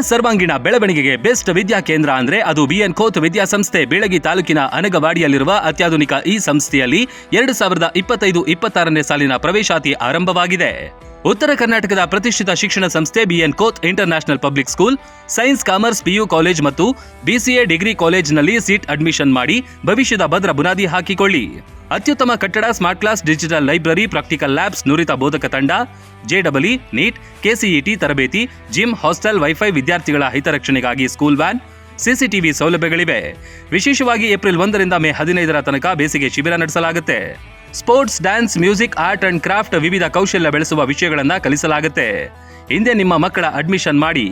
ಸರ್ವಾಂಗೀಣ ಬೆಳವಣಿಗೆಗೆ ಬೆಸ್ಟ್ ವಿದ್ಯಾ ಕೇಂದ್ರ ಅಂದ್ರೆ ಅದು ಬಿಎನ್ ಕೋತ್ ವಿದ್ಯಾಸಂಸ್ಥೆ. ಬೀಳಗಿ ತಾಲೂಕಿನ ಅನಗವಾಡಿಯಲ್ಲಿರುವ ಅತ್ಯಾಧುನಿಕ ಈ ಸಂಸ್ಥೆಯಲ್ಲಿ 2025-26ನೇ ಸಾಲಿನ ಪ್ರವೇಶಾತಿ ಆರಂಭವಾಗಿದೆ. ಉತ್ತರ ಕರ್ನಾಟಕದ ಪ್ರತಿಷ್ಠಿತ ಶಿಕ್ಷಣ ಸಂಸ್ಥೆ BN Koth international public school science, commerce, PU college ಮತ್ತು BCA ಡಿಗ್ರಿ ಕಾಲೇಜ್ನಲ್ಲಿ ಸೀಟ್ ಅಡ್ಮಿಷನ್ ಮಾಡಿ ಭವಿಷ್ಯದ ಭದ್ರ ಬುನಾದಿ ಹಾಕಿಕೊಳ್ಳಿ. ಅತ್ಯುತ್ತಮ ಕಟ್ಟಡ, smart class, digital library, practical labs, ನುರಿತ ಬೋಧಕ ತಂಡ, JEE, ನೀಟ್, KCET ತರಬೇತಿ, ಜಿಮ್, ಹಾಸ್ಟೆಲ್, ವೈಫೈ, ವಿದ್ಯಾರ್ಥಿಗಳ ಹಿತರಕ್ಷಣೆಗಾಗಿ ಸ್ಕೂಲ್ ವ್ಯಾನ್, CCTV ಸೌಲಭ್ಯಗಳಿವೆ. ವಿಶೇಷವಾಗಿ ಏಪ್ರಿಲ್ 1ರಿಂದ ಮೇ 15ರ ತನಕ ಬೇಸಿಗೆ ಶಿಬಿರ ನಡೆಸಲಾಗುತ್ತೆ. Sports, dance, music, art and craft ವಿವಿಧ ಕೌಶಲ್ಯ ಬೆಳೆಸುವ ವಿಷಯಗಳನ್ನು ಕಲಿಸಲಾಗುತ್ತೆ. ಹಿಂದೆ ನಿಮ್ಮ ಮಕ್ಕಳ ಅಡ್ಮಿಷನ್ ಮಾಡಿ.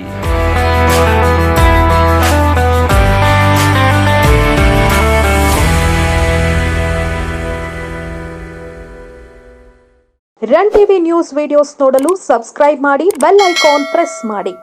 ರನ್ ಟಿವಿ ನ್ಯೂಸ್ ವಿಡಿಯೋಸ್ ನೋಡಲು ಸಬ್ಸ್ಕ್ರೈಬ್ ಮಾಡಿ, ಬೆಲ್ ಐಕಾನ್ ಪ್ರೆಸ್ ಮಾಡಿ.